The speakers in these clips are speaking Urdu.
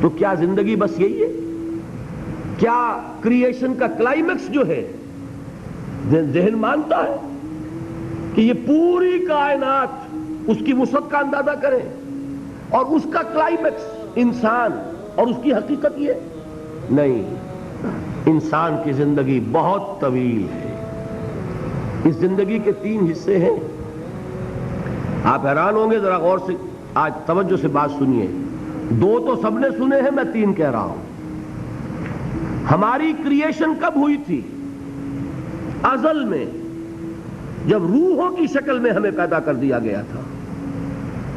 تو کیا زندگی بس یہی ہے؟ کیا کریشن کا کلائمیکس جو ہے ذہن مانتا ہے کہ یہ پوری کائنات اس کی وسعت کا اندازہ کرے اور اس کا کلائمیکس انسان اور اس کی حقیقت یہ؟ نہیں، انسان کی زندگی بہت طویل ہے۔ اس زندگی کے 3 حصے ہیں۔ آپ حیران ہوں گے، ذرا غور سے آج توجہ سے بات سنیے۔ 2 تو سب نے سنے ہیں، میں 3 کہہ رہا ہوں۔ ہماری کریشن کب ہوئی تھی؟ ازل میں، جب روحوں کی شکل میں ہمیں پیدا کر دیا گیا تھا،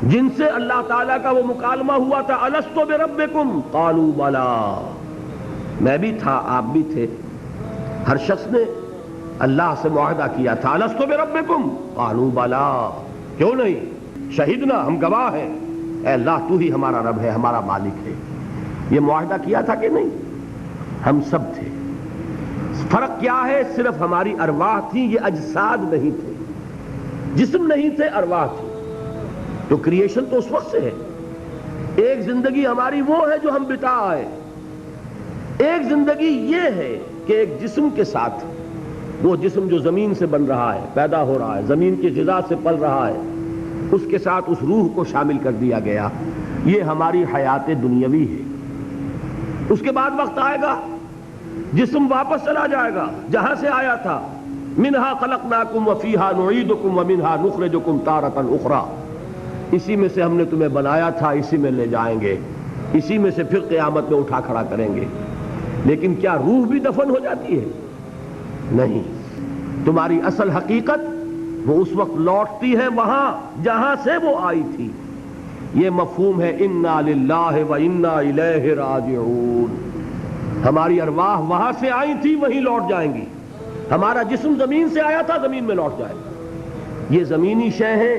جن سے اللہ تعالیٰ کا وہ مکالمہ ہوا تھا، الست بربکم قالوا بلی، میں بھی تھا، آپ بھی تھے۔ ہر شخص نے اللہ سے معاہدہ کیا تھا، الست بربکم قالوا بلی، کیوں نہیں، شہیدنا، ہم گواہ ہیں، اے اللہ تو ہی ہمارا رب ہے، ہمارا مالک ہے۔ یہ معاہدہ کیا تھا کہ نہیں؟ ہم سب تھے۔ فرق کیا ہے؟ صرف ہماری ارواح تھی، یہ اجساد نہیں تھے، جسم نہیں تھے، ارواح تھی۔ تو کریشن تو اس وقت سے ہے۔ ایک زندگی ہماری وہ ہے جو ہم بتا آئے، ایک زندگی یہ ہے کہ ایک جسم کے ساتھ، وہ جسم جو زمین سے بن رہا ہے، پیدا ہو رہا ہے، زمین کی غذا سے پل رہا ہے، اس کے ساتھ اس روح کو شامل کر دیا گیا۔ یہ ہماری حیات دنیاوی ہے۔ اس کے بعد وقت آئے گا، جسم واپس چلا جائے گا جہاں سے آیا تھا، منہا خلقناکم وفیہا نعیدکم ومنہا نخرجکم تارۃ اخری، اسی میں سے ہم نے تمہیں بنایا تھا، اسی میں لے جائیں گے، اسی میں سے پھر قیامت میں اٹھا کھڑا کریں گے۔ لیکن کیا روح بھی دفن ہو جاتی ہے؟ نہیں، تمہاری اصل حقیقت وہ اس وقت لوٹتی ہے وہاں جہاں سے وہ آئی تھی۔ یہ مفہوم ہے انا للہ و انا الیہ راجعون۔ ہماری ارواح وہاں سے آئی تھی، وہیں لوٹ جائیں گی۔ ہمارا جسم زمین سے آیا تھا، زمین میں لوٹ جائے گا۔ یہ زمینی شے ہے،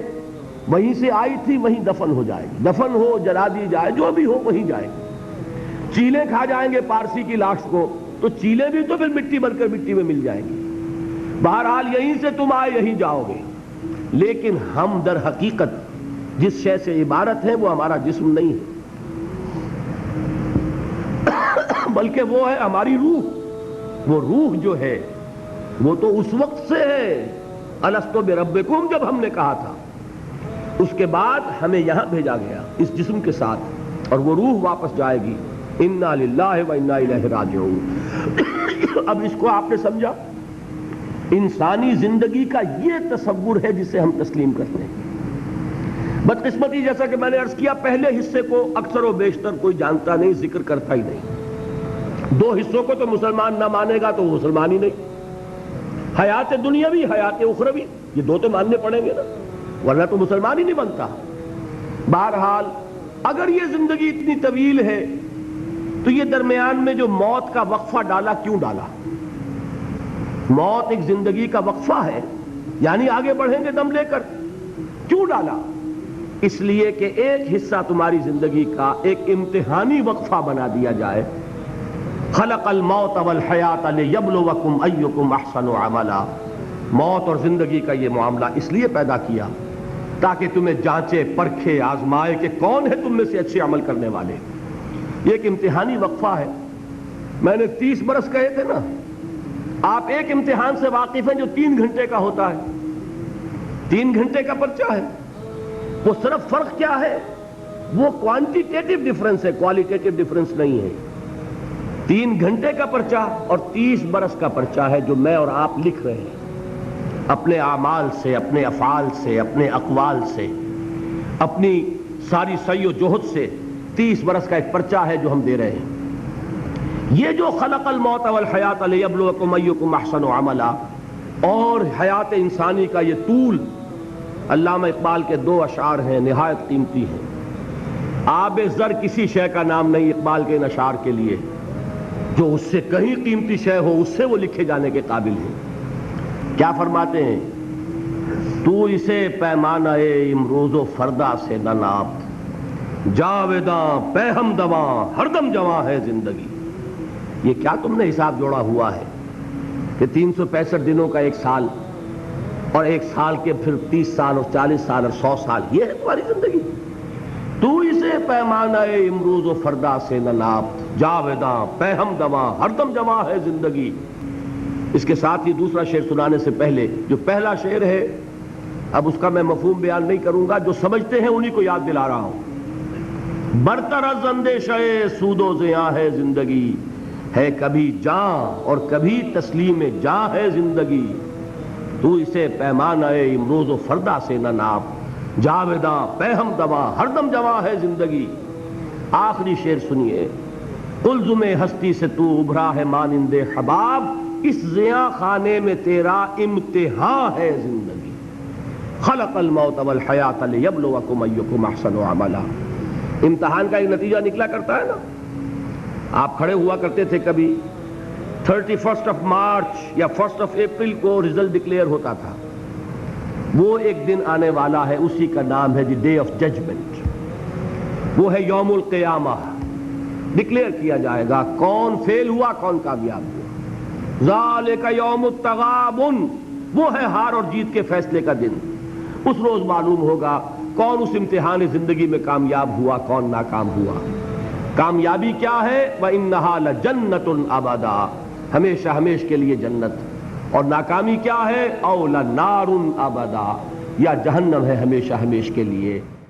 وہیں سے آئی تھی، وہیں دفن ہو جائے گی۔ دفن ہو، جلا دی جائے، جو بھی ہو، وہیں جائے گی۔ چیلے کھا جائیں گے پارسی کی لاش کو، تو چیلے بھی تو پھر مٹی بن کر مٹی میں مل جائیں گی۔ بہرحال یہیں سے تم آئے، یہیں جاؤ گے۔ لیکن ہم در حقیقت جس شے سے عبارت ہے وہ ہمارا جسم نہیں ہے، بلکہ وہ ہے ہماری روح۔ وہ روح جو ہے وہ تو اس وقت سے ہے، الست بربکم، جب ہم نے کہا تھا۔ اس کے بعد ہمیں یہاں بھیجا گیا اس جسم کے ساتھ، اور وہ روح واپس جائے گی۔ انا للہ و انا الیہ راجعون۔ اب اس کو آپ نے سمجھا؟ انسانی زندگی کا یہ تصور ہے جسے ہم تسلیم کرتے ہیں۔ بدقسمتی، جیسا کہ میں نے عرض کیا، پہلے حصے کو اکثر و بیشتر کوئی جانتا نہیں، ذکر کرتا ہی نہیں۔ 2 حصوں کو تو مسلمان نہ مانے گا تو وہ مسلمان ہی نہیں۔ حیات دنیاوی، حیات اخروی، یہ 2 تو ماننے پڑیں گے نا، ورنہ تو مسلمان ہی نہیں بنتا۔ بہرحال اگر یہ زندگی اتنی طویل ہے تو یہ درمیان میں جو موت کا وقفہ ڈالا، کیوں ڈالا؟ موت ایک زندگی کا وقفہ ہے، یعنی آگے بڑھیں گے دم لے کر، کیوں ڈالا؟ اس لیے کہ ایک حصہ تمہاری زندگی کا ایک امتحانی وقفہ بنا دیا جائے۔ خلق الموت والحیات لیبلوکم ایکم احسن عملا، موت اور زندگی کا یہ معاملہ اس لیے پیدا کیا تاکہ تمہیں جانچے، پرکھے، آزمائے کہ کون ہے تم میں سے اچھے عمل کرنے والے۔ یہ ایک امتحانی وقفہ ہے۔ میں نے 30 برس کہے تھے نا، آپ ایک امتحان سے واقف ہیں جو 3 گھنٹے کا ہوتا ہے، 3 گھنٹے کا پرچہ ہے۔ وہ صرف فرق کیا ہے؟ وہ کوانٹیٹیو ڈیفرنس ہے، کوالیٹیٹیو ڈیفرنس نہیں ہے۔ 3 گھنٹے کا پرچہ اور 30 برس کا پرچہ ہے جو میں اور آپ لکھ رہے ہیں، اپنے اعمال سے، اپنے افعال سے، اپنے اقوال سے، اپنی ساری سعی و جہد سے 30 برس کا ایک پرچہ ہے جو ہم دے رہے ہیں۔ یہ جو خلق الموت والحیات لیبلوکم ایکم احسن عملا، اور حیات انسانی کا یہ طول، علامہ اقبال کے 2 اشعار ہیں، نہایت قیمتی ہیں۔ آب زر کسی شے کا نام نہیں اقبال کے ان اشعار کے لیے، جو اس سے کہیں قیمتی شے ہو اس سے وہ لکھے جانے کے قابل ہیں۔ کیا فرماتے ہیں؟ تو اسے پیمانہ امروز و فردا سے نہ ناپ، جاویداں پہ ہم دواں ہر دم جواں ہے زندگی۔ یہ کیا تم نے حساب جوڑا ہوا ہے کہ 365 دنوں کا 1 سال، اور 1 سال کے پھر 30 سال اور 40 سال اور 100 سال، یہ ہے تمہاری زندگی؟ تو اسے پیمانہ امروز و فردا سے نہ ناپ، جاویداں پہم دواں ہر دم جواں ہے زندگی۔ اس کے ساتھ ہی دوسرا شعر سنانے سے پہلے جو پہلا شعر ہے، اب اس کا میں مفہوم بیان نہیں کروں گا، جو سمجھتے ہیں انہی کو یاد دلا رہا ہوں۔ برتر از اندیشہ سود و زیاں ہے زندگی، ہے کبھی جاں اور کبھی تسلیم جاں ہے زندگی۔ تو اسے پیمانہ امروز و فردا سے نہ ناپ، جاویداں پہم دواں ہر دم جواں ہے زندگی۔ آخری شعر سنیے، قلزم ہستی سے تو ابھرا ہے مانند حباب، اس زیاں خانے میں تیرا امتحان ہے زندگی۔ خلق الموت والحیات لیبلوکم ایکم احسن عملا۔ امتحان کا ایک نتیجہ نکلا کرتا ہے نا، آپ کھڑے ہوا کرتے تھے کبھی 31 مارچ یا 1 اپریل کو رزلٹ ڈکلیئر ہوتا تھا، وہ ایک دن آنے والا ہے، اسی کا نام ہے دی ڈے آف ججمنٹ، وہ ہے یوم القیامہ۔ ڈکلیئر کیا جائے گا کون فیل ہوا کون کامیاب ہوا۔ ذالک یوم التغابن، وہ ہے ہار اور جیت کے فیصلے کا دن۔ اس روز معلوم ہوگا کون اس امتحان زندگی میں کامیاب ہوا کون ناکام ہوا۔ کامیابی کیا ہے؟ وَإِنَّهَا لَجَنَّةٌ أَبَدًا، ہمیشہ ہمیش کے لیے جنت۔ اور ناکامی کیا ہے؟ أَوْ لَنَارٌ أَبَدًا، یا جہنم ہے ہمیشہ ہمیش کے لیے۔